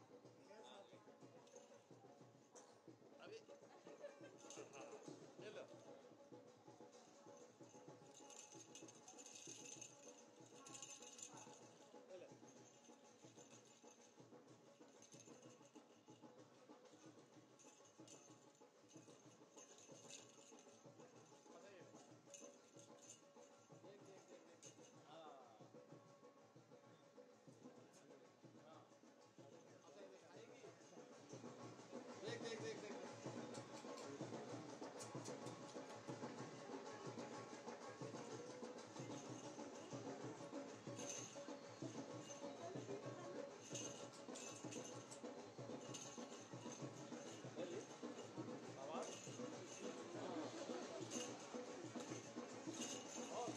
अभी हाँ ले लो ले लो बताइए देख देख देख देख हाँ हाँ अच्छा ये देख आएगी देख देख देख देख बोली आवाज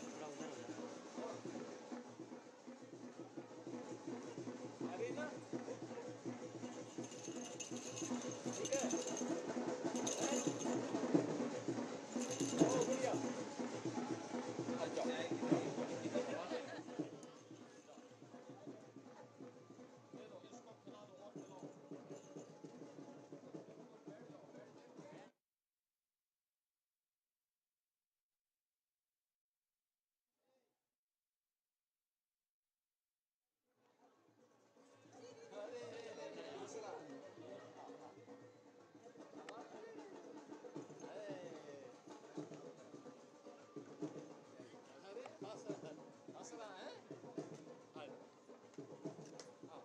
थोड़ा उधर हो जाएगा। आ गई ना ठीक है ओ भैया आ जाओ दे दो इसको खिला दो और खिलाओ बैठ जाओ बैठ जाओ अरे हंस रहा अरे हंस रहा है हाँ हाँ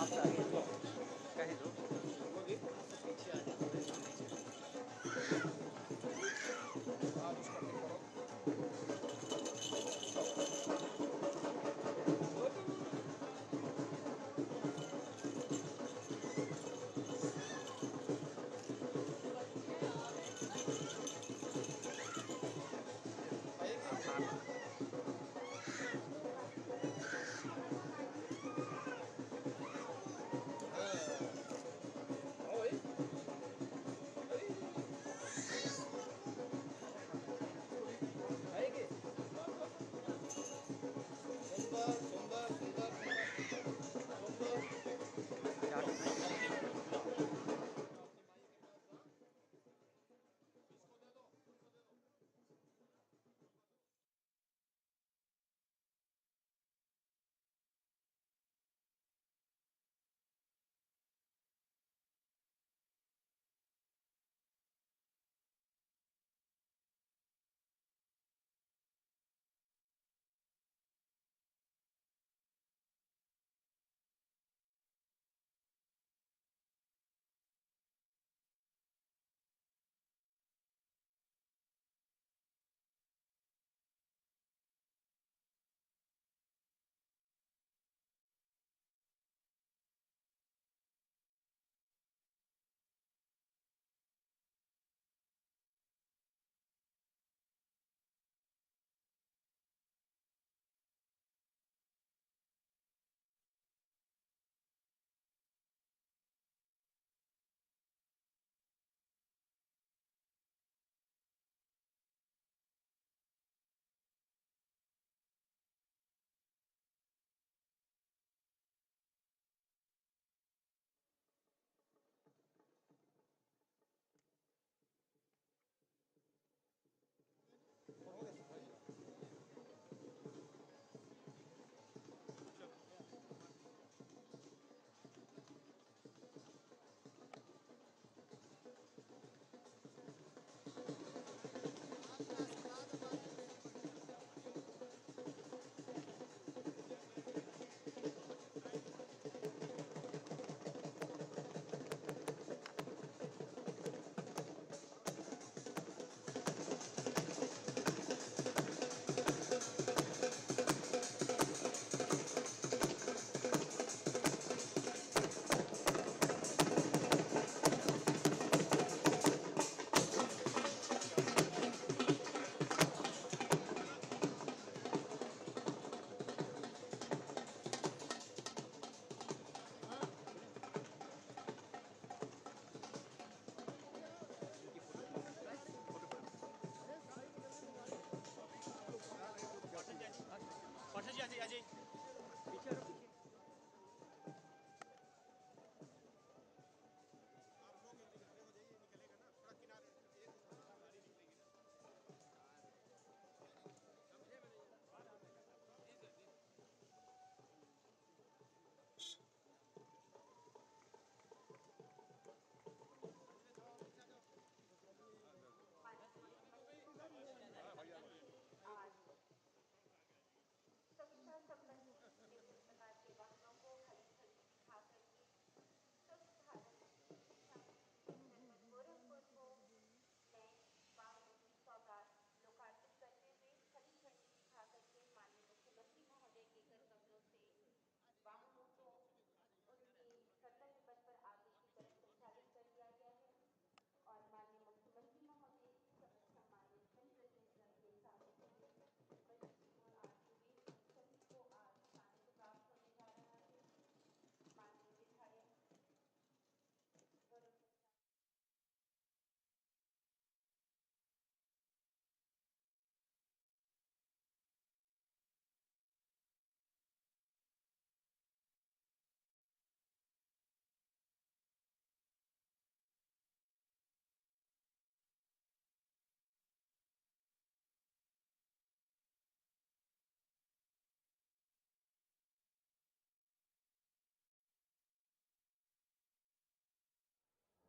आप आगे कह दो बोली पीछे आ जाओ थोड़े सामने चलो। हाँ उसको ठीक करो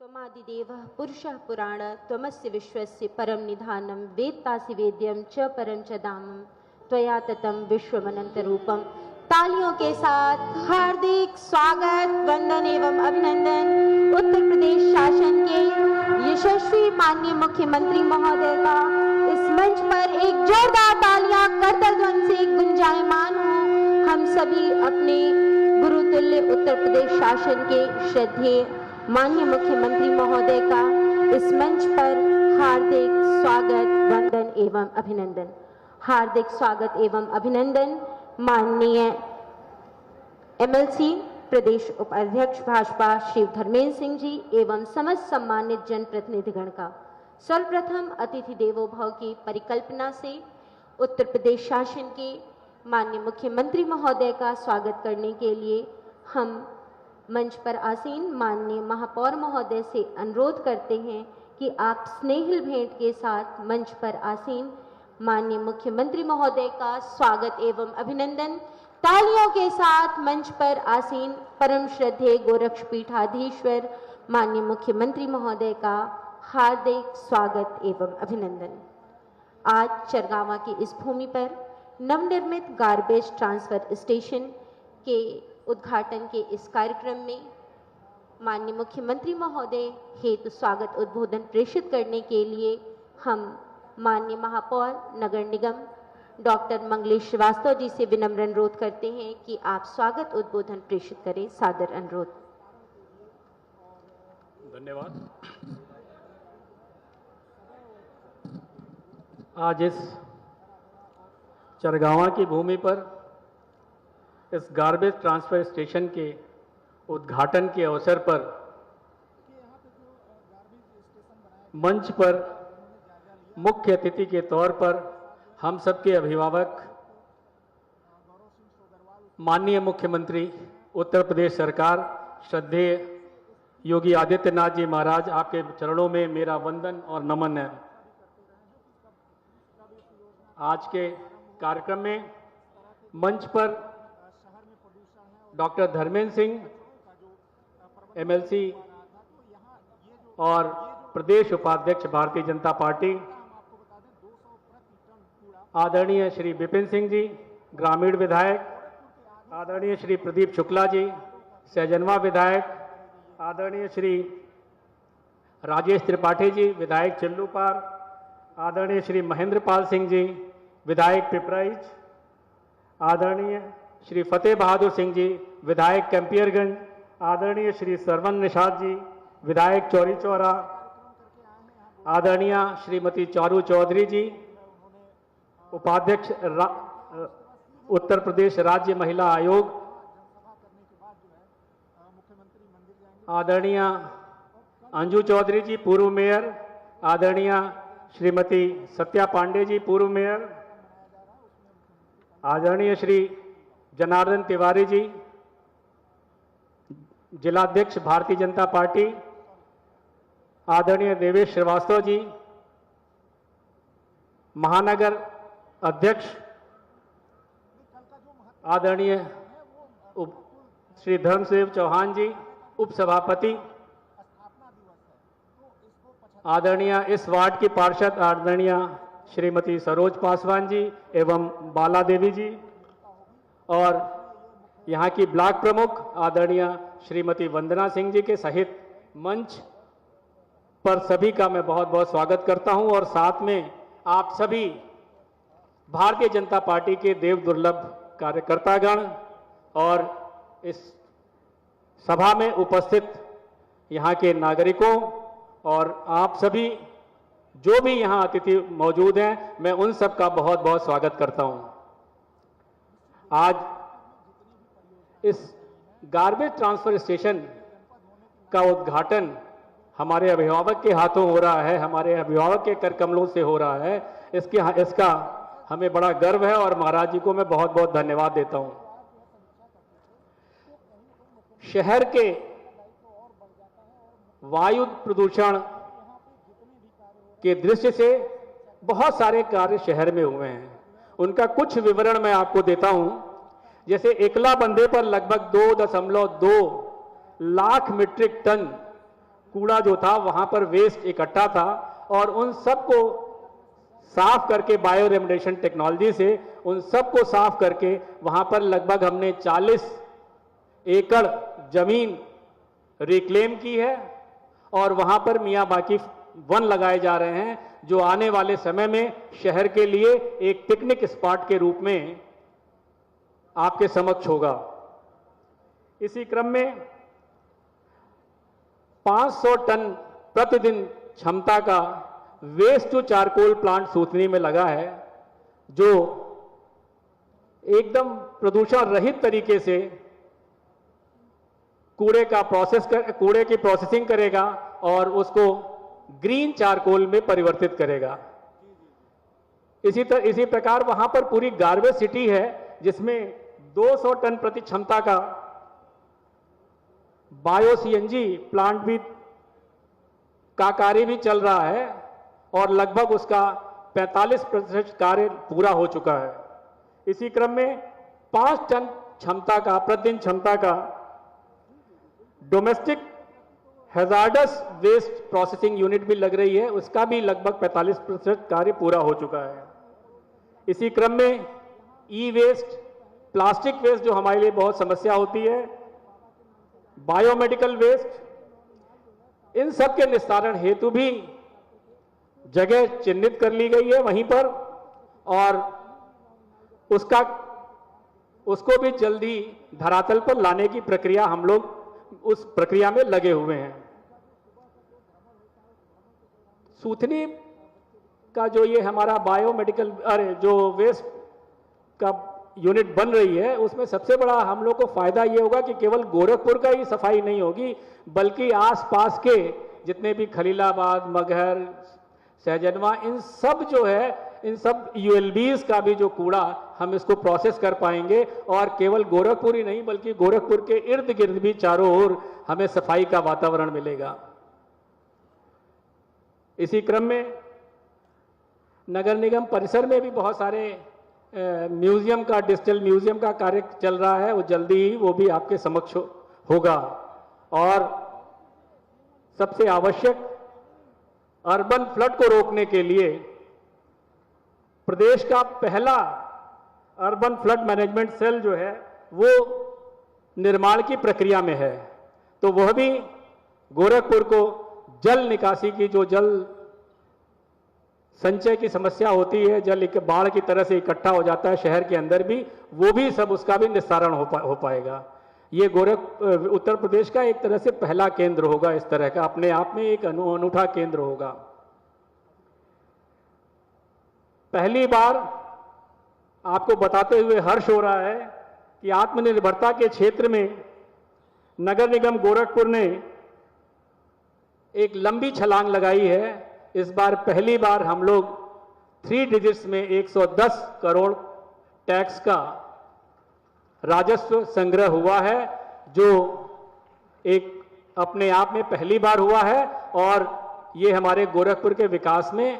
त्वमादिदेवः पुरुषः पुराण त्वमस्य विश्वस्य परम निधानं वेत्तासि वेद्यं च परम च धामं त्वया ततं विश्वमनंतरूपम। तालियों के साथ हार्दिक स्वागत, वंदन एवं अभिनंदन उत्तर प्रदेश शासन के यशस्वी माननीय मुख्यमंत्री महोदय का इस मंच पर एक जोरदार तालियां करतल ध्वनि से गुंजायमान हो। हम सभी अपने गुरुतुल्य उत्तर प्रदेश शासन के श्रद्धेय माननीय मुख्यमंत्री महोदय का इस मंच पर हार्दिक स्वागत, वंदन एवं अभिनंदन। हार्दिक स्वागत एवं अभिनंदन माननीय एमएलसी प्रदेश उपाध्यक्ष भाजपा श्री धर्मेंद्र सिंह जी एवं समस्त सम्मानित जनप्रतिनिधिगण का। सर्वप्रथम अतिथि देवो भव की परिकल्पना से उत्तर प्रदेश शासन के माननीय मुख्यमंत्री महोदय का स्वागत करने के लिए हम मंच पर आसीन माननीय महापौर महोदय से अनुरोध करते हैं कि आप स्नेहिल भेंट के साथ मंच पर आसीन माननीय मुख्यमंत्री महोदय का स्वागत एवं अभिनंदन तालियों के साथ मंच पर आसीन परम श्रद्धेय गोरक्षपीठाधीश्वर माननीय मुख्यमंत्री महोदय का हार्दिक स्वागत एवं अभिनंदन। आज चरगावा की इस भूमि पर नवनिर्मित गार्बेज ट्रांसफर स्टेशन के उद्घाटन के इस कार्यक्रम में माननीय मुख्यमंत्री महोदय हेतु स्वागत उद्बोधन प्रेषित करने के लिए हम माननीय महापौर नगर निगम डॉक्टर मंगलेश श्रीवास्तव जी से विनम्र अनुरोध करते हैं कि आप स्वागत उद्बोधन प्रेषित करें। सादर अनुरोध। धन्यवाद। आज इस चरगावा की भूमि पर इस गार्बेज ट्रांसफर स्टेशन के उद्घाटन के अवसर पर मंच पर मुख्य अतिथि के तौर पर हम सबके अभिभावक माननीय मुख्यमंत्री उत्तर प्रदेश सरकार श्रद्धेय योगी आदित्यनाथ जी महाराज, आपके चरणों में मेरा वंदन और नमन है। आज के कार्यक्रम में मंच पर डॉक्टर धर्मेंद्र सिंह एमएलसी और प्रदेश उपाध्यक्ष भारतीय जनता पार्टी, आदरणीय श्री विपिन सिंह जी ग्रामीण विधायक, आदरणीय श्री प्रदीप शुक्ला जी सहजनवा विधायक, आदरणीय श्री राजेश त्रिपाठी जी विधायक चिल्लूपार, आदरणीय श्री महेंद्र पाल सिंह जी विधायक पिपराइच, आदरणीय श्री फतेह बहादुर सिंह जी विधायक कैंपियरगंज, आदरणीय श्री सरवन निषाद जी विधायक चौरी चौरा, आदरणीय श्रीमती चारू चौधरी जी उपाध्यक्ष उत्तर प्रदेश राज्य महिला आयोग, आदरणीय अंजू चौधरी जी पूर्व मेयर, आदरणीय श्रीमती सत्या पांडे जी पूर्व मेयर, आदरणीय श्री जनार्दन तिवारी जी जिलाध्यक्ष भारतीय जनता पार्टी, आदरणीय देवेश श्रीवास्तव जी महानगर अध्यक्ष, आदरणीय श्री धर्मसेव चौहान जी उपसभापति, आदरणीय इस वार्ड की पार्षद आदरणीय श्रीमती सरोज पासवान जी एवं बाला देवी जी, और यहाँ की ब्लॉक प्रमुख आदरणीय श्रीमती वंदना सिंह जी के सहित मंच पर सभी का मैं बहुत बहुत स्वागत करता हूं। और साथ में आप सभी भारतीय जनता पार्टी के देव दुर्लभ कार्यकर्तागण और इस सभा में उपस्थित यहाँ के नागरिकों और आप सभी जो भी यहाँ अतिथि मौजूद हैं, मैं उन सब का बहुत बहुत स्वागत करता हूँ। आज इस गार्बेज ट्रांसफर स्टेशन का उद्घाटन हमारे अभिभावक के हाथों हो रहा है, हमारे अभिभावक के कर कमलों से हो रहा है। इसका हमें बड़ा गर्व है और महाराज जी को मैं बहुत बहुत धन्यवाद देता हूं। शहर के वायु प्रदूषण के दृश्य से बहुत सारे कार्य शहर में हुए हैं, उनका कुछ विवरण मैं आपको देता हूं। जैसे एकला बंदे पर लगभग 2.2 लाख मीट्रिक टन कूड़ा जो था वहां पर वेस्ट इकट्ठा था और उन सबको साफ करके बायो रेमेडिएशन टेक्नोलॉजी से उन सबको साफ करके वहां पर लगभग हमने 40 एकड़ जमीन रिक्लेम की है और वहां पर मियां बाकी वन लगाए जा रहे हैं जो आने वाले समय में शहर के लिए एक पिकनिक स्पॉट के रूप में आपके समक्ष होगा। इसी क्रम में 500 टन प्रतिदिन क्षमता का वेस्ट टू चारकोल प्लांट सूथनी में लगा है जो एकदम प्रदूषण रहित तरीके से कूड़े की प्रोसेसिंग करेगा और उसको ग्रीन चारकोल में परिवर्तित करेगा। इसी प्रकार वहां पर पूरी गार्बेज सिटी है जिसमें 200 टन प्रति क्षमता का बायो सीएनजी प्लांट भी का कार्य भी चल रहा है और लगभग उसका 45% कार्य पूरा हो चुका है। इसी क्रम में 5 टन क्षमता का प्रतिदिन क्षमता का domestic hazardous waste processing unit भी लग रही है, उसका भी लगभग 45% कार्य पूरा हो चुका है। इसी क्रम में ई वेस्ट, प्लास्टिक वेस्ट जो हमारे लिए बहुत समस्या होती है, बायोमेडिकल वेस्ट, इन सब के निस्तारण हेतु भी जगह चिन्हित कर ली गई है वहीं पर और उसको भी जल्दी धरातल पर लाने की प्रक्रिया हम लोग उस प्रक्रिया में लगे हुए हैं। सूथनी का जो ये हमारा बायोमेडिकल जो वेस्ट का यूनिट बन रही है उसमें सबसे बड़ा हम लोग को फायदा ये होगा कि केवल गोरखपुर का ही सफाई नहीं होगी बल्कि आसपास के जितने भी खलीलाबाद, मगहर, सहजनवा, इन सब जो है इन सब यूएलबीज का भी जो कूड़ा हम इसको प्रोसेस कर पाएंगे और केवल गोरखपुर ही नहीं बल्कि गोरखपुर के इर्द गिर्द भी चारों ओर हमें सफाई का वातावरण मिलेगा। इसी क्रम में नगर निगम परिसर में भी बहुत सारे म्यूजियम का, डिजिटल म्यूजियम का कार्य चल रहा है, वो जल्दी ही वो भी आपके समक्ष होगा। और सबसे आवश्यक अर्बन फ्लड को रोकने के लिए प्रदेश का पहला अर्बन फ्लड मैनेजमेंट सेल जो है वो निर्माण की प्रक्रिया में है, तो वह भी गोरखपुर को जल निकासी की जो जल संचय की समस्या होती है, जल एक बाढ़ की तरह से इकट्ठा हो जाता है शहर के अंदर भी, वो भी सब उसका भी निस्तारण हो पाएगा। ये उत्तर प्रदेश का एक तरह से पहला केंद्र होगा, इस तरह का अपने आप में एक अनूठा केंद्र होगा। पहली बार आपको बताते हुए हर्ष हो रहा है कि आत्मनिर्भरता के क्षेत्र में नगर निगम गोरखपुर ने एक लंबी छलांग लगाई है। इस बार पहली बार हम लोग 3 डिजिट्स में 110 करोड़ टैक्स का राजस्व संग्रह हुआ है, जो एक अपने आप में पहली बार हुआ है और ये हमारे गोरखपुर के विकास में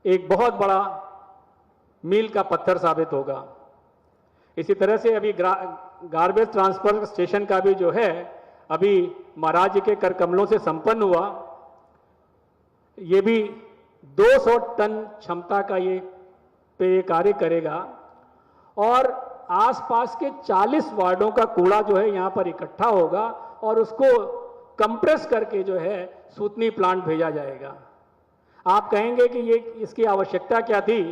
एक बहुत बड़ा मील का पत्थर साबित होगा। इसी तरह से अभी गार्बेज ट्रांसफर स्टेशन का भी जो है अभी महाराज जी के कर कमलों से संपन्न हुआ, ये भी 200 टन क्षमता का ये पे कार्य करेगा और आसपास के 40 वार्डों का कूड़ा जो है यहाँ पर इकट्ठा होगा और उसको कंप्रेस करके जो है सूतनी प्लांट भेजा जाएगा। आप कहेंगे कि ये इसकी आवश्यकता क्या थी,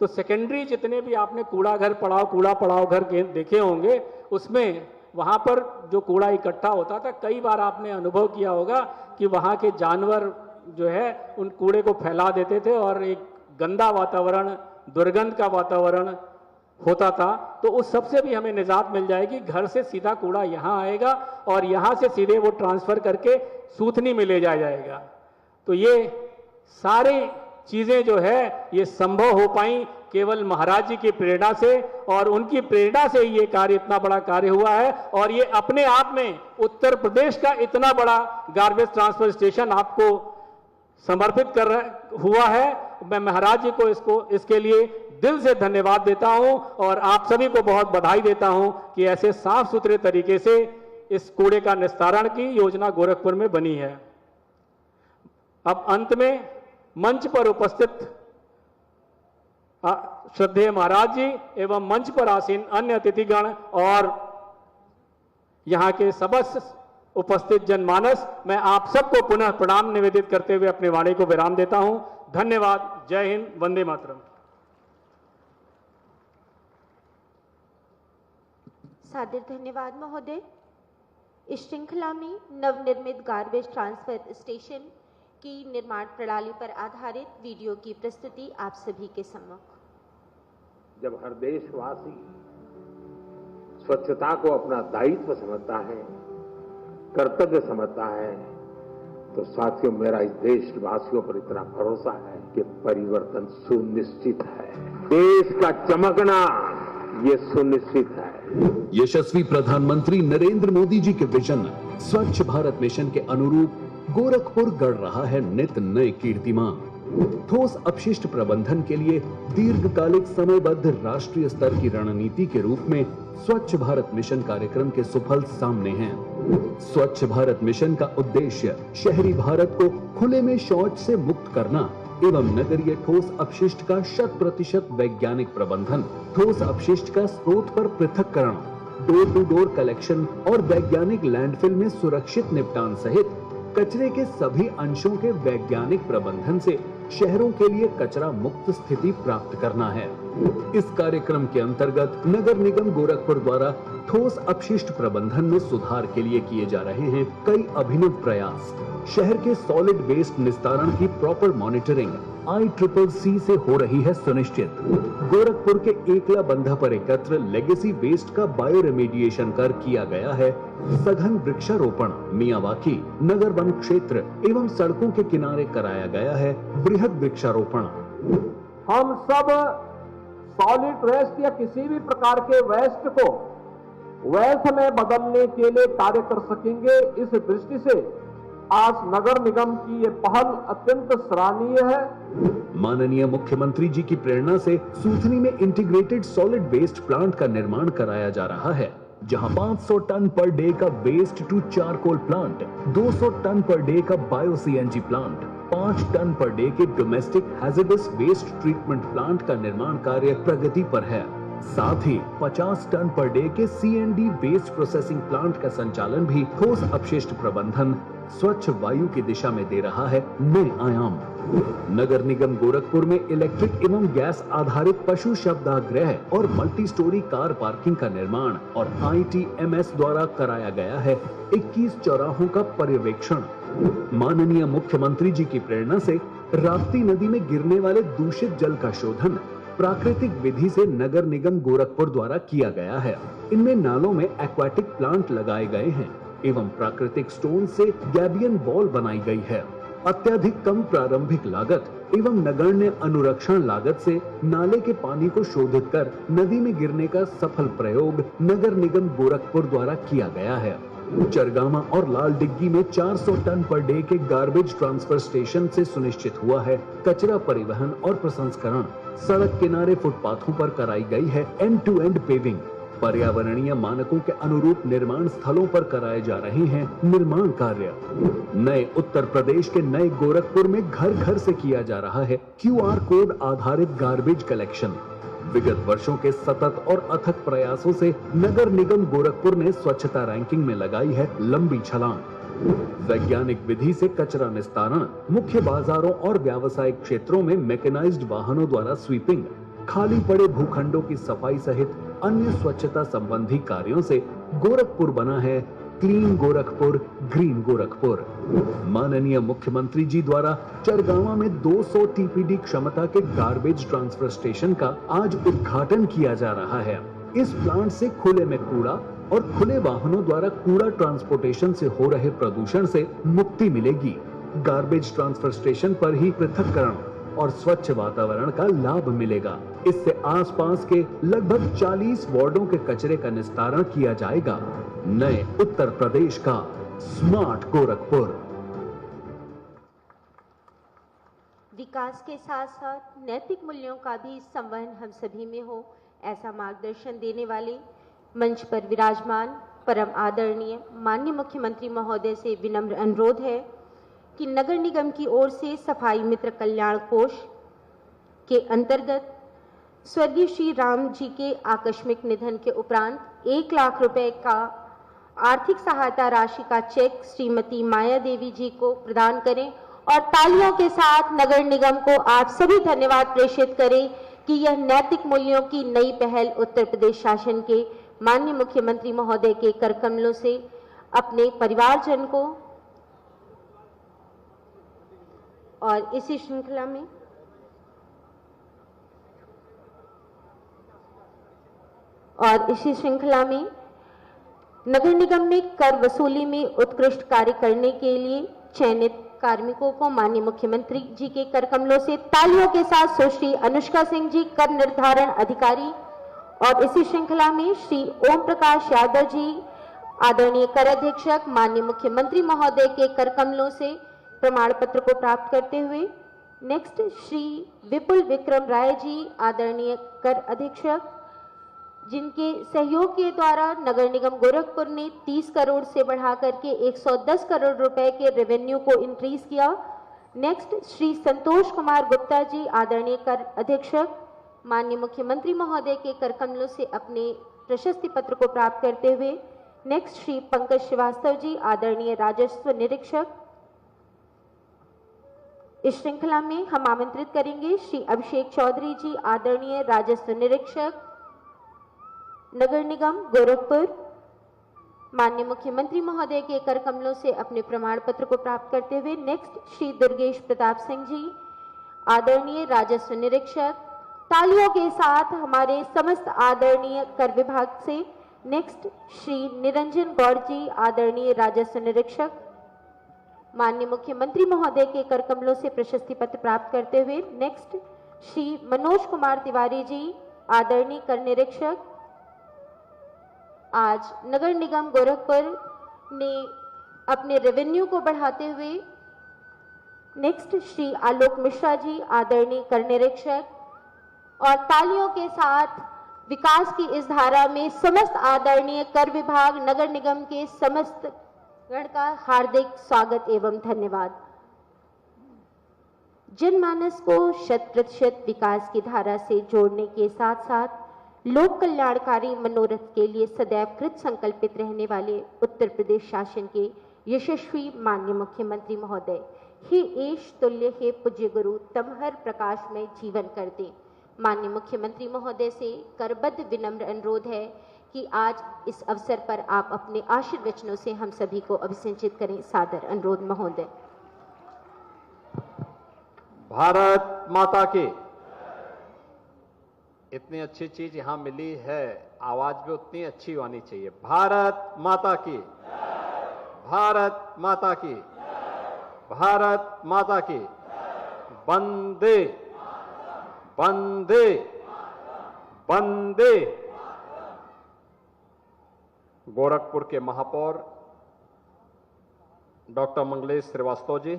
तो सेकेंडरी जितने भी आपने कूड़ा पड़ाव घर देखे होंगे, उसमें वहाँ पर जो कूड़ा इकट्ठा होता था, कई बार आपने अनुभव किया होगा कि वहाँ के जानवर जो है उन कूड़े को फैला देते थे और एक गंदा वातावरण, दुर्गंध का वातावरण होता था। तो उस सब से भी हमें निजात मिल जाएगी। घर से सीधा कूड़ा यहाँ आएगा और यहाँ से सीधे वो ट्रांसफर करके सूथनी में ले जाया जाएगा। तो ये सारी चीजें जो है ये संभव हो पाई केवल महाराज जी की प्रेरणा से, और उनकी प्रेरणा से ये कार्य इतना बड़ा कार्य हुआ है। और ये अपने आप में उत्तर प्रदेश का इतना बड़ा गार्बेज ट्रांसफर स्टेशन आपको समर्पित हुआ है। मैं महाराज जी को इसके लिए दिल से धन्यवाद देता हूं और आप सभी को बहुत बधाई देता हूं कि ऐसे साफ सुथरे तरीके से इस कूड़े का निस्तारण की योजना गोरखपुर में बनी है। अब अंत में मंच पर उपस्थित श्रद्धेय महाराज जी एवं मंच पर आसीन अन्य अतिथिगण और यहां के समस्त उपस्थित जनमानस, मैं आप सबको पुनः प्रणाम निवेदित करते हुए अपनी वाणी को विराम देता हूं। धन्यवाद। जय हिंद। वंदे मातरम। सादर धन्यवाद महोदय। इस श्रृंखला में नवनिर्मित गार्बेज ट्रांसफर स्टेशन की निर्माण प्रणाली पर आधारित वीडियो की प्रस्तुति आप सभी के सम्मुख। जब हर देशवासी स्वच्छता को अपना दायित्व समझता है, कर्तव्य समझता है, तो साथियों मेरा इस देश के वासियों पर इतना भरोसा है कि परिवर्तन सुनिश्चित है। देश का चमकना ये सुनिश्चित है। यशस्वी प्रधानमंत्री नरेंद्र मोदी जी के विजन स्वच्छ भारत मिशन के अनुरूप गोरखपुर गढ़ रहा है नित नए कीर्तिमान। ठोस अपशिष्ट प्रबंधन के लिए दीर्घकालिक समयबद्ध राष्ट्रीय स्तर की रणनीति के रूप में स्वच्छ भारत मिशन कार्यक्रम के सुफल सामने हैं। स्वच्छ भारत मिशन का उद्देश्य शहरी भारत को खुले में शौच से मुक्त करना एवं नगरीय ठोस अपशिष्ट का 100% वैज्ञानिक प्रबंधन, ठोस अपशिष्ट का स्रोत पर पृथक्करण, डोर टू डोर कलेक्शन और वैज्ञानिक लैंडफिल में सुरक्षित निपटान सहित कचरे के सभी अंशों के वैज्ञानिक प्रबंधन से शहरों के लिए कचरा मुक्त स्थिति प्राप्त करना है। इस कार्यक्रम के अंतर्गत नगर निगम गोरखपुर द्वारा ठोस अपशिष्ट प्रबंधन में सुधार के लिए किए जा रहे हैं कई अभिनव प्रयास। शहर के सॉलिड वेस्ट निस्तारण की प्रॉपर मॉनिटरिंग ICCC से हो रही है सुनिश्चित। गोरखपुर के एकला बंधा पर एकत्र लेगेसी वेस्ट का बायो रेमेडिएशन कर किया गया है सघन वृक्षारोपण। मियावाकी नगर वन क्षेत्र एवं सड़कों के किनारे कराया गया है बृहद वृक्षारोपण। हम सब सॉलिड वेस्ट या किसी भी प्रकार के वेस्ट को वेल्थ में बदलने के लिए कार्य कर सकेंगे। इस दृष्टि से आज नगर निगम की ये पहल अत्यंत सराहनीय है। माननीय मुख्यमंत्री जी की प्रेरणा से सूथनी में इंटीग्रेटेड सॉलिड वेस्ट प्लांट का निर्माण कराया जा रहा है, जहां 500 टन पर डे का waste to charcoal plant, 200 ton per day का bio CNG plant, 5 ton per day के domestic hazardous waste treatment plant का निर्माण कार्य प्रगति पर है। साथ ही 50 टन पर डे के CND वेस्ट प्रोसेसिंग प्लांट का संचालन भी ठोस अपशिष्ट प्रबंधन स्वच्छ वायु की दिशा में दे रहा है नए आयाम। नगर निगम गोरखपुर में इलेक्ट्रिक एवं गैस आधारित पशु शवदाह और मल्टी स्टोरी कार पार्किंग का निर्माण और ITMS द्वारा कराया गया है 21 चौराहों का पर्यवेक्षण। माननीय मुख्यमंत्री जी की प्रेरणा से राप्ती नदी में गिरने वाले दूषित जल का शोधन प्राकृतिक विधि से नगर निगम गोरखपुर द्वारा किया गया है। इनमें नालों में एक्वाटिक प्लांट लगाए गए हैं एवं प्राकृतिक स्टोन से गैबियन वॉल बनाई गई है। अत्यधिक कम प्रारंभिक लागत एवं नगण्य अनुरक्षण लागत से नाले के पानी को शोधित कर नदी में गिरने का सफल प्रयोग नगर निगम गोरखपुर द्वारा किया गया है। चरगामा और लाल डिग्गी में 400 टन पर डे के गार्बेज ट्रांसफर स्टेशन से सुनिश्चित हुआ है कचरा परिवहन और प्रसंस्करण। सड़क किनारे फुटपाथों पर कराई गई है end-to-end पेविंग। पर्यावरणीय मानकों के अनुरूप निर्माण स्थलों पर कराए जा रहे हैं निर्माण कार्य। नए उत्तर प्रदेश के नए गोरखपुर में घर घर से किया जा रहा है QR कोड आधारित गार्बेज कलेक्शन। विगत वर्षों के सतत और अथक प्रयासों से नगर निगम गोरखपुर ने स्वच्छता रैंकिंग में लगाई है लंबी छलांग। वैज्ञानिक विधि से कचरा निस्तारण, मुख्य बाजारों और व्यावसायिक क्षेत्रों में मैकेनाइज्ड वाहनों द्वारा स्वीपिंग, खाली पड़े भूखंडों की सफाई सहित अन्य स्वच्छता संबंधी कार्यों से गोरखपुर बना है क्लीन गोरखपुर, ग्रीन गोरखपुर। माननीय मुख्यमंत्री जी द्वारा चरगावा में 200 TPD क्षमता के गार्बेज ट्रांसफर स्टेशन का आज उद्घाटन किया जा रहा है। इस प्लांट से खुले में कूड़ा और खुले वाहनों द्वारा कूड़ा ट्रांसपोर्टेशन से हो रहे प्रदूषण से मुक्ति मिलेगी। गार्बेज ट्रांसफर स्टेशन पर ही पृथक्करण और स्वच्छ वातावरण का लाभ मिलेगा। इससे आसपास के लगभग 40 वार्डों के कचरे का निस्तारण किया जाएगा। नए उत्तर प्रदेश का स्मार्ट गोरखपुर। विकास के साथ साथ नैतिक मूल्यों का भी संवहन हम सभी में हो, ऐसा मार्गदर्शन देने वाले मंच पर विराजमान परम आदरणीय माननीय मुख्यमंत्री महोदय से विनम्र अनुरोध है कि नगर निगम की ओर से सफाई मित्र कल्याण कोष के अंतर्गत स्वर्गीय श्री राम जी के आकस्मिक निधन के उपरांत 1 लाख रुपए का आर्थिक सहायता राशि का चेक श्रीमती माया देवी जी को प्रदान करें और तालियों के साथ नगर निगम को आप सभी धन्यवाद प्रेषित करें कि यह नैतिक मूल्यों की नई पहल उत्तर प्रदेश शासन के माननीय मुख्यमंत्री महोदय के करकमलों से अपने परिवारजन को और इसी श्रृंखला में नगर निगम में कर वसूली में उत्कृष्ट कार्य करने के लिए चयनित कार्मिकों को माननीय मुख्यमंत्री जी के करकमलों से तालियों के साथ सुश्री अनुष्का सिंह जी कर निर्धारण अधिकारी और इसी श्रृंखला में श्री ओम प्रकाश यादव जी आदरणीय कर अधीक्षक माननीय मुख्यमंत्री महोदय के करकमलों से प्रमाण पत्र को प्राप्त करते हुए नेक्स्ट श्री विपुल विक्रम राय जी आदरणीय कर अधीक्षक जिनके सहयोग के द्वारा नगर निगम गोरखपुर ने 30 करोड़ से बढ़ा करके 110 करोड़ रुपए के रेवेन्यू को इंक्रीज किया। नेक्स्ट श्री संतोष कुमार गुप्ता जी आदरणीय कर अधीक्षक माननीय मुख्यमंत्री महोदय के करकमलों से अपने प्रशस्ति पत्र को प्राप्त करते हुए नेक्स्ट श्री पंकज श्रीवास्तव जी आदरणीय राजस्व निरीक्षक। इस श्रृंखला में हम आमंत्रित करेंगे श्री अभिषेक चौधरी जी आदरणीय राजस्व निरीक्षक नगर निगम गोरखपुर माननीय मुख्यमंत्री महोदय के करकमलों से अपने प्रमाण पत्र को प्राप्त करते हुए नेक्स्ट श्री दुर्गेश प्रताप सिंह जी आदरणीय राजस्व निरीक्षक। तालियों के साथ हमारे समस्त आदरणीय कर विभाग से नेक्स्ट श्री निरंजन गौड़ जी आदरणीय राजस्व निरीक्षक माननीय मुख्यमंत्री महोदय के करकमलों से प्रशस्ति पत्र प्राप्त करते हुए नेक्स्ट श्री मनोज कुमार तिवारी जी आदरणीय कर निरीक्षक। आज नगर निगम गोरखपुर ने अपने रेवेन्यू को बढ़ाते हुए नेक्स्ट श्री आलोक मिश्रा जी आदरणीय कर निरीक्षक और तालियों के साथ विकास की इस धारा में समस्त आदरणीय कर विभाग नगर निगम के समस्त गण का हार्दिक स्वागत एवं धन्यवाद। जनमानस को 100% विकास की धारा से जोड़ने के साथ साथ लोक कल्याणकारी मनोरथ के लिए सदैव कृत संकल्पित रहने वाले उत्तर प्रदेश शासन के यशस्वी माननीय मुख्यमंत्री महोदय हे ईश तुल्य हे पूज्य गुरु तमहर प्रकाश में जीवन करते माननीय मुख्यमंत्री महोदय से करबद्ध विनम्र अनुरोध है कि आज इस अवसर पर आप अपने आशीर्वचनों से हम सभी को अभिसिंचित करें। सादर अनुरोध महोदय। भारत माता की। इतनी अच्छी चीज यहां मिली है, आवाज भी उतनी अच्छी होनी चाहिए। भारत माता की, भारत माता की, भारत माता की। वंदे वंदे वंदे। गोरखपुर के महापौर डॉक्टर मंगलेश श्रीवास्तव जी,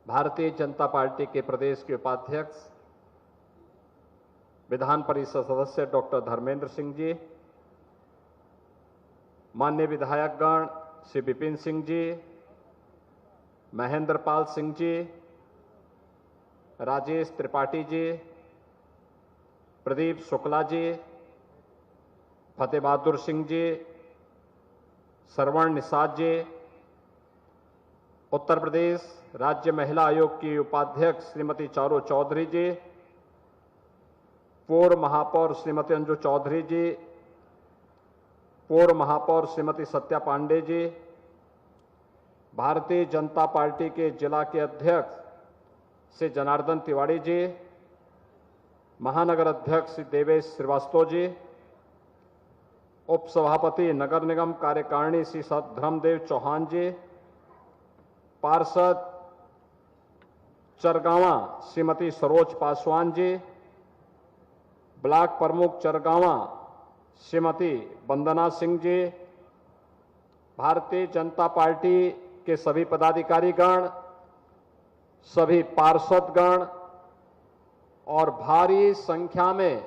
भारतीय जनता पार्टी के प्रदेश के उपाध्यक्ष विधान परिषद सदस्य डॉक्टर धर्मेंद्र सिंह जी, माननीय विधायकगण श्री विपिन सिंह जी, महेंद्र पाल सिंह जी, राजेश त्रिपाठी जी, प्रदीप शुक्ला जी, फतेह बहादुर सिंह जी, श्रवण निषाद जी, उत्तर प्रदेश राज्य महिला आयोग की उपाध्यक्ष श्रीमती चारू चौधरी जी, पूर्व महापौर श्रीमती अंजू चौधरी जी, पूर्व महापौर श्रीमती सत्या पांडे जी, भारतीय जनता पार्टी के जिला के अध्यक्ष श्री जनार्दन तिवारी जी, महानगर अध्यक्ष श्री देवेश श्रीवास्तव जी, उप सभापति नगर निगम कार्यकारिणी श्री धर्मदेव चौहान जी, पार्षद चरगावा श्रीमती सरोज पासवान जी, ब्लॉक प्रमुख चरगावा श्रीमती वंदना सिंह जी, भारतीय जनता पार्टी के सभी पदाधिकारीगण, सभी पार्षदगण और भारी संख्या में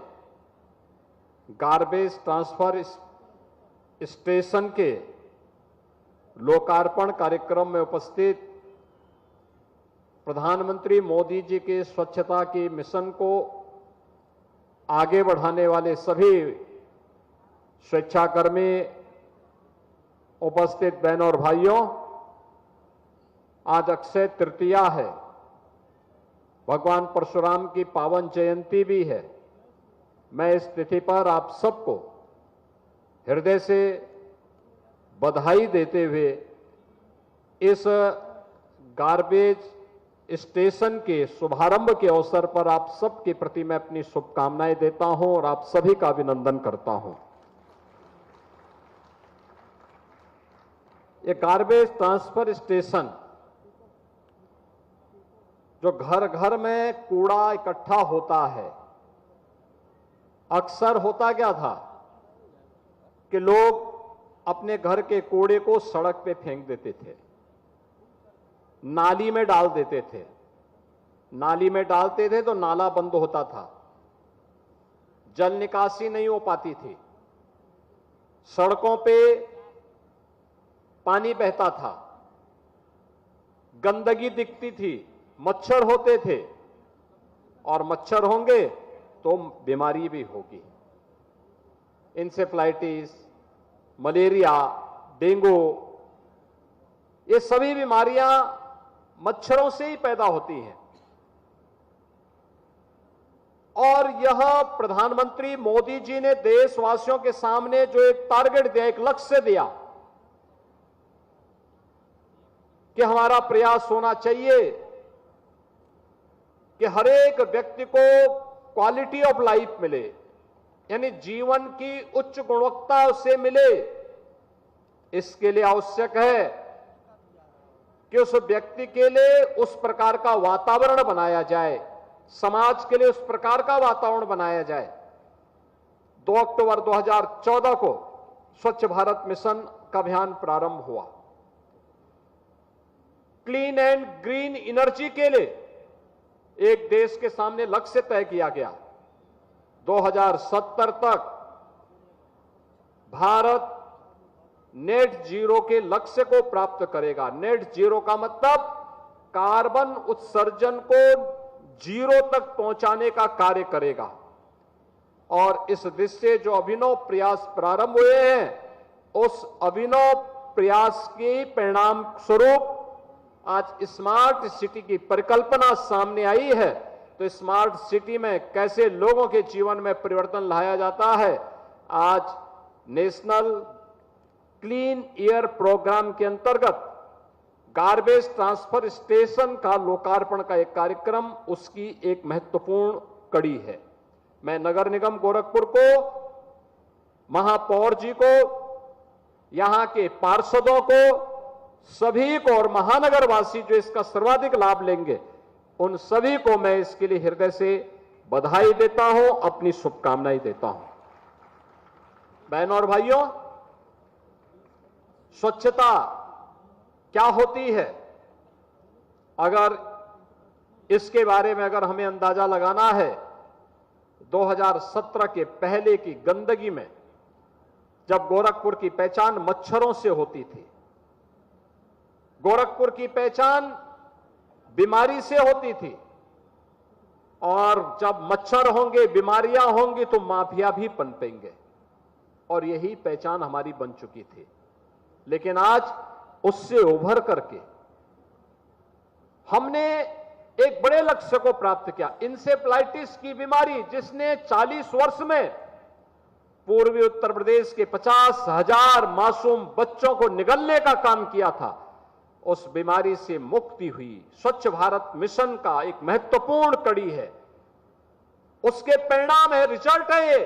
गार्बेज ट्रांसफर स्टेशन के लोकार्पण कार्यक्रम में उपस्थित प्रधानमंत्री मोदी जी के स्वच्छता के मिशन को आगे बढ़ाने वाले सभी स्वेच्छाकर्मी, उपस्थित बहनों और भाइयों, आज अक्षय तृतीया है, भगवान परशुराम की पावन जयंती भी है। मैं इस तिथि पर आप सबको हृदय से बधाई देते हुए इस गार्बेज स्टेशन के शुभारंभ के अवसर पर आप सबके प्रति मैं अपनी शुभकामनाएं देता हूं और आप सभी का अभिनंदन करता हूं। ये गार्बेज ट्रांसफर स्टेशन जो घर घर में कूड़ा इकट्ठा होता है, अक्सर होता क्या था कि लोग अपने घर के कूड़े को सड़क पे फेंक देते थे, नाली में डाल देते थे। नाली में डालते थे तो नाला बंद होता था, जल निकासी नहीं हो पाती थी, सड़कों पे पानी बहता था, गंदगी दिखती थी, मच्छर होते थे, और मच्छर होंगे तो बीमारी भी होगी। इंसेफ्लाइटिस, मलेरिया, डेंगू, ये सभी बीमारियां मच्छरों से ही पैदा होती हैं। और यह प्रधानमंत्री मोदी जी ने देशवासियों के सामने जो एक टारगेट दिया, एक लक्ष्य दिया कि हमारा प्रयास होना चाहिए कि हर एक व्यक्ति को क्वालिटी ऑफ लाइफ मिले, यानी जीवन की उच्च गुणवत्ता उसे मिले। इसके लिए आवश्यक है कि उस व्यक्ति के लिए उस प्रकार का वातावरण बनाया जाए, समाज के लिए उस प्रकार का वातावरण बनाया जाए। 2 अक्टूबर 2014 को स्वच्छ भारत मिशन का अभियान प्रारंभ हुआ। क्लीन एंड ग्रीन एनर्जी के लिए एक देश के सामने लक्ष्य तय किया गया। 2070 तक भारत नेट जीरो के लक्ष्य को प्राप्त करेगा। नेट जीरो का मतलब कार्बन उत्सर्जन को जीरो तक पहुंचाने का कार्य करेगा। और इस दिशा से जो अभिनव प्रयास प्रारंभ हुए हैं, उस अभिनव प्रयास के परिणाम स्वरूप आज स्मार्ट सिटी की परिकल्पना सामने आई है। तो स्मार्ट सिटी में कैसे लोगों के जीवन में परिवर्तन लाया जाता है, आज नेशनल क्लीन एयर प्रोग्राम के अंतर्गत गार्बेज ट्रांसफर स्टेशन का लोकार्पण का एक कार्यक्रम उसकी एक महत्वपूर्ण कड़ी है। मैं नगर निगम गोरखपुर को, महापौर जी को, यहां के पार्षदों को, सभी को और महानगरवासी जो इसका सर्वाधिक लाभ लेंगे, उन सभी को मैं इसके लिए हृदय से बधाई देता हूं, अपनी शुभकामनाएं देता हूं। बहनों और भाइयों, स्वच्छता क्या होती है, अगर इसके बारे में अगर हमें अंदाजा लगाना है, 2017 के पहले की गंदगी में जब गोरखपुर की पहचान मच्छरों से होती थी, गोरखपुर की पहचान बीमारी से होती थी, और जब मच्छर होंगे, बीमारियां होंगी तो माफिया भी पनपेंगे, और यही पहचान हमारी बन चुकी थी। लेकिन आज उससे उभर करके हमने एक बड़े लक्ष्य को प्राप्त किया। इंसेफ्लाइटिस की बीमारी, जिसने 40 वर्ष में पूर्वी उत्तर प्रदेश के 50,000 मासूम बच्चों को निगलने का काम किया था, उस बीमारी से मुक्ति हुई। स्वच्छ भारत मिशन का एक महत्वपूर्ण कड़ी है, उसके परिणाम है, रिजल्ट है ये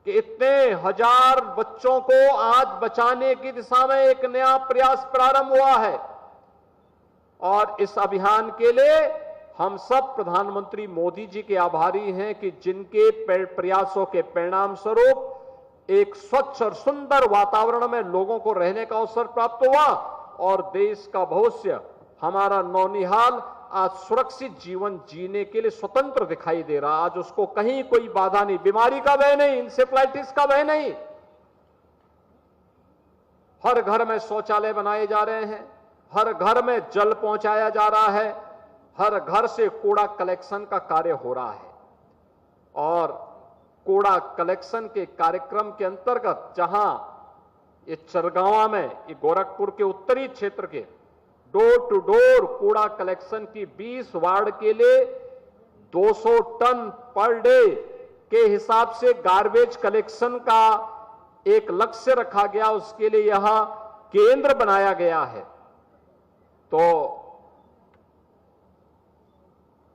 कि इतने हजार बच्चों को आज बचाने की दिशा में एक नया प्रयास प्रारंभ हुआ है। और इस अभियान के लिए हम सब प्रधानमंत्री मोदी जी के आभारी हैं कि जिनके प्रयासों के परिणाम स्वरूप एक स्वच्छ और सुंदर वातावरण में लोगों को रहने का अवसर प्राप्त हुआ, और देश का भविष्य, हमारा नौनिहाल आज सुरक्षित जीवन जीने के लिए स्वतंत्र दिखाई दे रहा। आज उसको कहीं कोई बाधा नहीं, बीमारी का भय नहीं, इंसेफ्लाइटिस का भय नहीं। हर घर में शौचालय बनाए जा रहे हैं, हर घर में जल पहुंचाया जा रहा है, हर घर से कूड़ा कलेक्शन का कार्य हो रहा है। और कूड़ा कलेक्शन के कार्यक्रम के अंतर्गत जहां ये चरगांवा में, ये गोरखपुर के उत्तरी क्षेत्र के डोर टू डोर कूड़ा कलेक्शन की 20 वार्ड के लिए 200 टन पर डे के हिसाब से गार्बेज कलेक्शन का एक लक्ष्य रखा गया, उसके लिए यहां केंद्र बनाया गया है। तो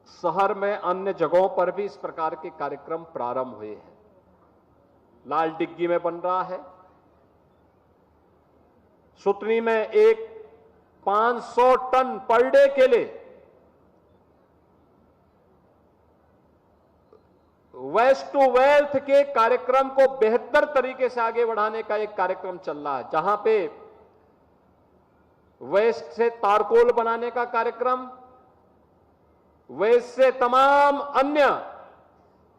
शहर में अन्य जगहों पर भी इस प्रकार के कार्यक्रम प्रारंभ हुए हैं। लाल डिग्गी में बन रहा है, सुतनी में एक 500 टन पर डे के लिए वेस्ट टू वेल्थ के कार्यक्रम को बेहतर तरीके से आगे बढ़ाने का एक कार्यक्रम चल रहा है, जहां पे वेस्ट से तारकोल बनाने का कार्यक्रम, वेस्ट से तमाम अन्य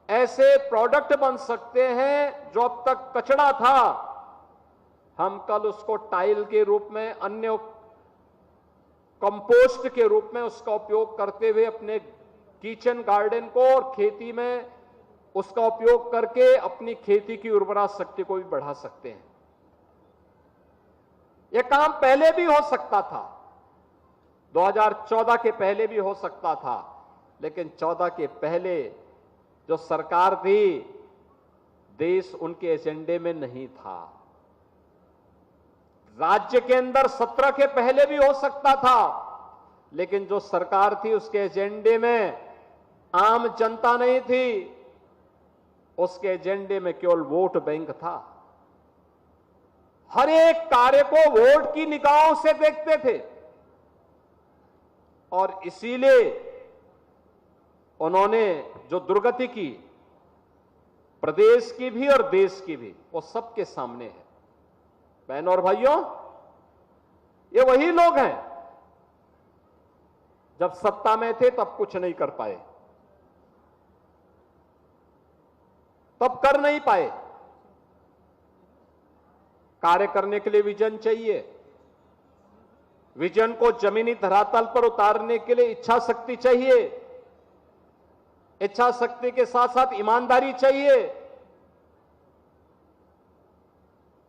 ऐसे प्रोडक्ट बन सकते हैं जो अब तक कचरा था, हम कल उसको टाइल के रूप में, अन्य कंपोस्ट के रूप में उसका उपयोग करते हुए अपने किचन गार्डन को और खेती में उसका उपयोग करके अपनी खेती की उर्वरा शक्ति को भी बढ़ा सकते हैं। यह काम पहले भी हो सकता था, 2014 के पहले भी हो सकता था, लेकिन 14 के पहले जो सरकार थी, देश उनके एजेंडे में नहीं था। राज्य के अंदर 17 के पहले भी हो सकता था, लेकिन जो सरकार थी उसके एजेंडे में आम जनता नहीं थी, उसके एजेंडे में केवल वोट बैंक था। हर एक कार्य को वोट की निगाहों से देखते थे और इसीलिए उन्होंने जो दुर्गति की, प्रदेश की भी और देश की भी, वो सबके सामने है। बहनों और भाइयों, ये वही लोग हैं जब सत्ता में थे तब कुछ नहीं कर पाए, तब कर नहीं पाए। कार्य करने के लिए विजन चाहिए, विजन को जमीनी धरातल पर उतारने के लिए इच्छा शक्ति चाहिए, इच्छा शक्ति के साथ साथ ईमानदारी चाहिए,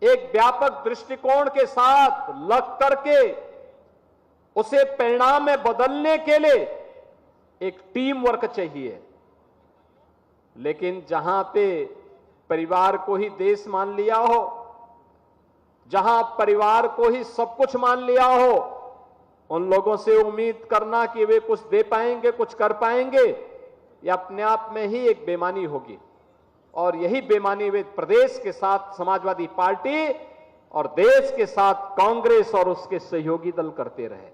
एक व्यापक दृष्टिकोण के साथ लग करके उसे परिणाम में बदलने के लिए एक टीम वर्क चाहिए। लेकिन जहां पे परिवार को ही देश मान लिया हो, जहां परिवार को ही सब कुछ मान लिया हो, उन लोगों से उम्मीद करना कि वे कुछ दे पाएंगे, कुछ कर पाएंगे, यह अपने आप में ही एक बेईमानी होगी। और यही बेईमानी वे प्रदेश के साथ समाजवादी पार्टी और देश के साथ कांग्रेस और उसके सहयोगी दल करते रहे।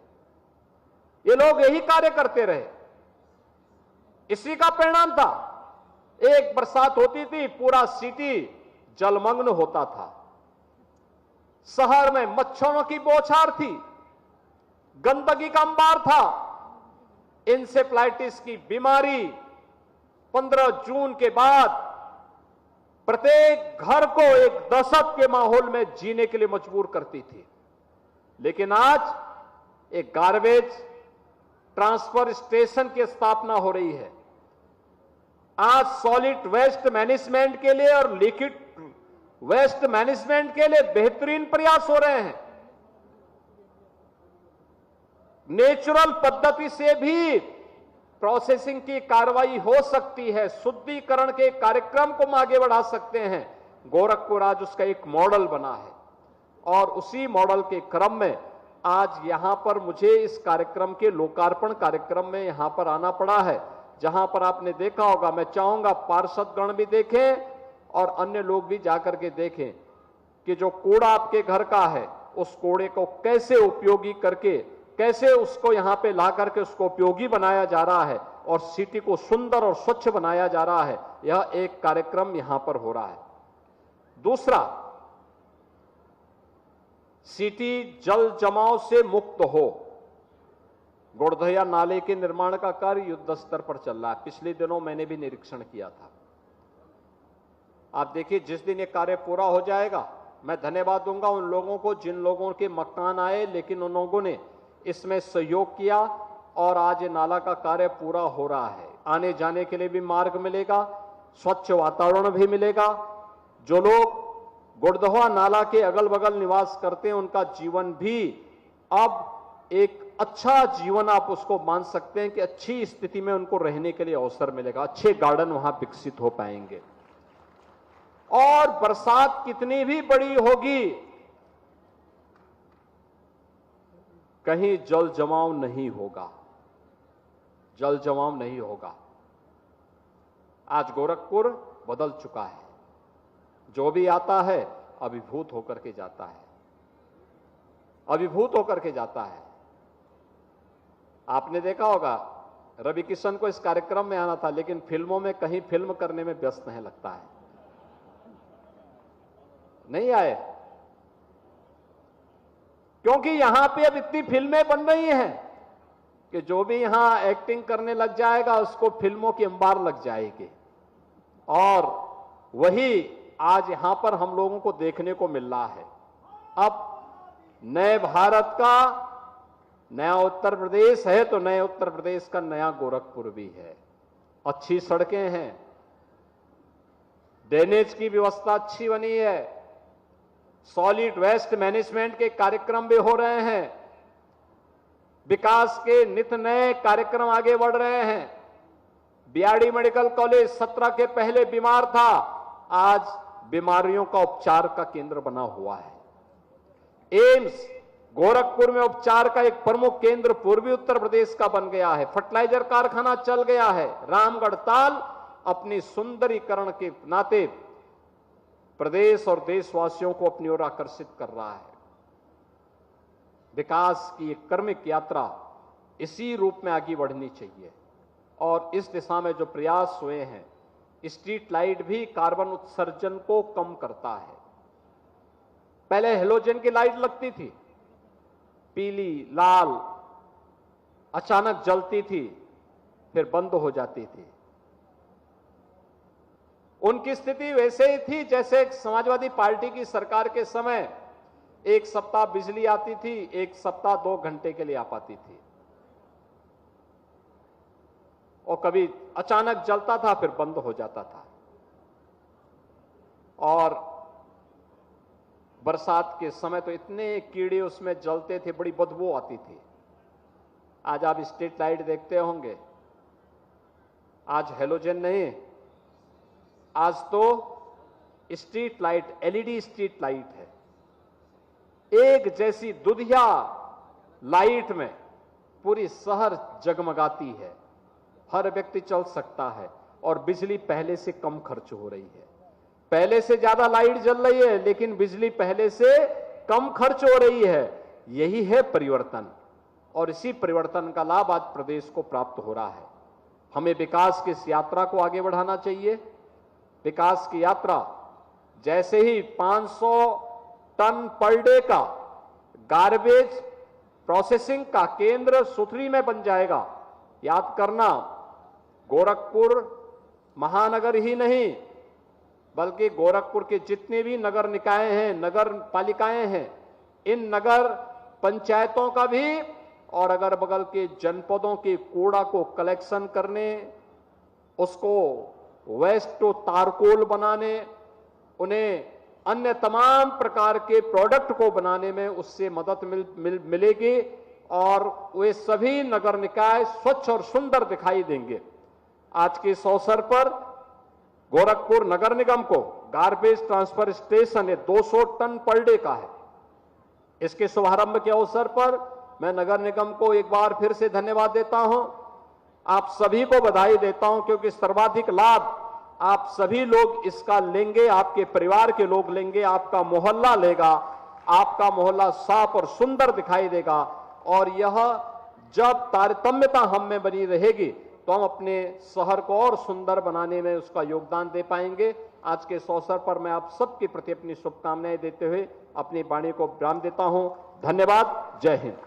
ये लोग यही कार्य करते रहे, इसी का परिणाम था। एक बरसात होती थी, पूरा सिटी जलमग्न होता था, शहर में मच्छरों की बौछार थी, गंदगी का अंबार था। इंसेफ्लाइटिस की बीमारी 15 जून के बाद प्रत्येक घर को एक दहशत के माहौल में जीने के लिए मजबूर करती थी। लेकिन आज एक गार्बेज ट्रांसफर स्टेशन की स्थापना हो रही है। आज सॉलिड वेस्ट मैनेजमेंट के लिए और लिक्विड वेस्ट मैनेजमेंट के लिए बेहतरीन प्रयास हो रहे हैं। नेचुरल पद्धति से भी प्रोसेसिंग की कार्रवाई हो सकती है, शुद्धिकरण के कार्यक्रम को हम आगे बढ़ा सकते हैं। गोरखपुर आज उसका एक मॉडल बना है और उसी मॉडल के क्रम में आज यहां पर मुझे इस कार्यक्रम के लोकार्पण कार्यक्रम में यहां पर आना पड़ा है, जहां पर आपने देखा होगा। मैं चाहूंगा पार्षदगण भी देखें और अन्य लोग भी जाकर के देखें कि जो कूड़ा आपके घर का है, उस कूड़े को कैसे उपयोगी करके, कैसे उसको यहां पे ला करके उसको उपयोगी बनाया जा रहा है और सिटी को सुंदर और स्वच्छ बनाया जा रहा है। यह एक कार्यक्रम यहां पर हो रहा है। दूसरा, सिटी जल जमाव से मुक्त हो, गोड़धया नाले के निर्माण का कार्य युद्ध स्तर पर चल रहा है। पिछले दिनों मैंने भी निरीक्षण किया था। आप देखिए, जिस दिन ये कार्य पूरा हो जाएगा, मैं धन्यवाद दूंगा उन लोगों को जिन लोगों के मकान आए, लेकिन उन लोगों ने इसमें सहयोग किया और आज ये नाला का कार्य पूरा हो रहा है। आने जाने के लिए भी मार्ग मिलेगा, स्वच्छ वातावरण भी मिलेगा। जो लोग गोड़धया नाला के अगल बगल निवास करते हैं, उनका जीवन भी अब एक अच्छा जीवन आप उसको मान सकते हैं कि अच्छी स्थिति में उनको रहने के लिए अवसर मिलेगा। अच्छे गार्डन वहां विकसित हो पाएंगे। और बरसात कितनी भी बड़ी होगी, कहीं जल जमाव नहीं होगा, जल जमाव नहीं होगा। आज गोरखपुर बदल चुका है। जो भी आता है अभिभूत होकर के जाता है, अभिभूत होकर के जाता है। आपने देखा होगा, रवि किशन को इस कार्यक्रम में आना था, लेकिन फिल्मों में कहीं फिल्म करने में व्यस्त नहीं लगता है, नहीं आए, क्योंकि यहां पे अब इतनी फिल्में बन रही हैं कि जो भी यहां एक्टिंग करने लग जाएगा उसको फिल्मों की अंबार लग जाएगी। और वही आज यहां पर हम लोगों को देखने को मिल रहा है। अब नए भारत का नया उत्तर प्रदेश है, तो नए उत्तर प्रदेश का नया गोरखपुर भी है। अच्छी सड़कें हैं, ड्रेनेज की व्यवस्था अच्छी बनी है, सॉलिड वेस्ट मैनेजमेंट के कार्यक्रम भी हो रहे हैं, विकास के नित नए कार्यक्रम आगे बढ़ रहे हैं। बीआरडी मेडिकल कॉलेज 17 के पहले बीमार था, आज बीमारियों का उपचार का केंद्र बना हुआ है। एम्स गोरखपुर में उपचार का एक प्रमुख केंद्र पूर्वी उत्तर प्रदेश का बन गया है। फर्टिलाइजर कारखाना चल गया है। रामगढ़ ताल अपनी सुंदरीकरण के नाते प्रदेश और देशवासियों को अपनी ओर आकर्षित कर रहा है। विकास की एक क्रमिक यात्रा इसी रूप में आगे बढ़नी चाहिए और इस दिशा में जो प्रयास हुए हैं, स्ट्रीट लाइट भी कार्बन उत्सर्जन को कम करता है। पहले हेलोजन की लाइट लगती थी, पीली लाल, अचानक जलती थी, फिर बंद हो जाती थी। उनकी स्थिति वैसे ही थी जैसे समाजवादी पार्टी की सरकार के समय एक सप्ताह बिजली आती थी, एक सप्ताह 2 घंटे के लिए आ पाती थी, और कभी अचानक जलता था फिर बंद हो जाता था। और बरसात के समय तो इतने कीड़े उसमें जलते थे, बड़ी बदबू आती थी। आज आप स्ट्रीट लाइट देखते होंगे, आज हेलोजन नहीं, आज तो street light, LED street light है। एक जैसी दुधिया लाइट में पूरी शहर जगमगाती है, हर व्यक्ति चल सकता है और बिजली पहले से कम खर्च हो रही है। पहले से ज्यादा लाइट जल रही है लेकिन बिजली पहले से कम खर्च हो रही है। यही है परिवर्तन और इसी परिवर्तन का लाभ आज प्रदेश को प्राप्त हो रहा है। हमें विकास की इस यात्रा को आगे बढ़ाना चाहिए। विकास की यात्रा जैसे ही 500 टन पर डे का गार्बेज प्रोसेसिंग का केंद्र सुथरी में बन जाएगा, याद करना गोरखपुर महानगर ही नहीं बल्कि गोरखपुर के जितने भी नगर निकाय हैं, नगर पालिकाएं हैं, इन नगर पंचायतों का भी और अगर बगल के जनपदों के कूड़ा को कलेक्शन करने, उसको वेस्ट टू तारकोल बनाने, उन्हें अन्य तमाम प्रकार के प्रोडक्ट को बनाने में उससे मदद मिलेगी और वे सभी नगर निकाय स्वच्छ और सुंदर दिखाई देंगे। आज के इस अवसर पर गोरखपुर नगर निगम को गार्बेज ट्रांसफर स्टेशन है, 200 टन पर डे का है। इसके शुभारंभ के अवसर पर मैं नगर निगम को एक बार फिर से धन्यवाद देता हूं। आप सभी को बधाई देता हूं क्योंकि सर्वाधिक लाभ आप सभी लोग इसका लेंगे, आपके परिवार के लोग लेंगे, आपका मोहल्ला लेगा, आपका मोहल्ला साफ और सुंदर दिखाई देगा। और यह जब तारतम्यता हम में बनी रहेगी तो हम अपने शहर को और सुंदर बनाने में उसका योगदान दे पाएंगे। आज के इस अवसर पर मैं आप सबके प्रति अपनी शुभकामनाएं देते हुए अपनी वाणी को विराम देता हूं। धन्यवाद। जय हिंद।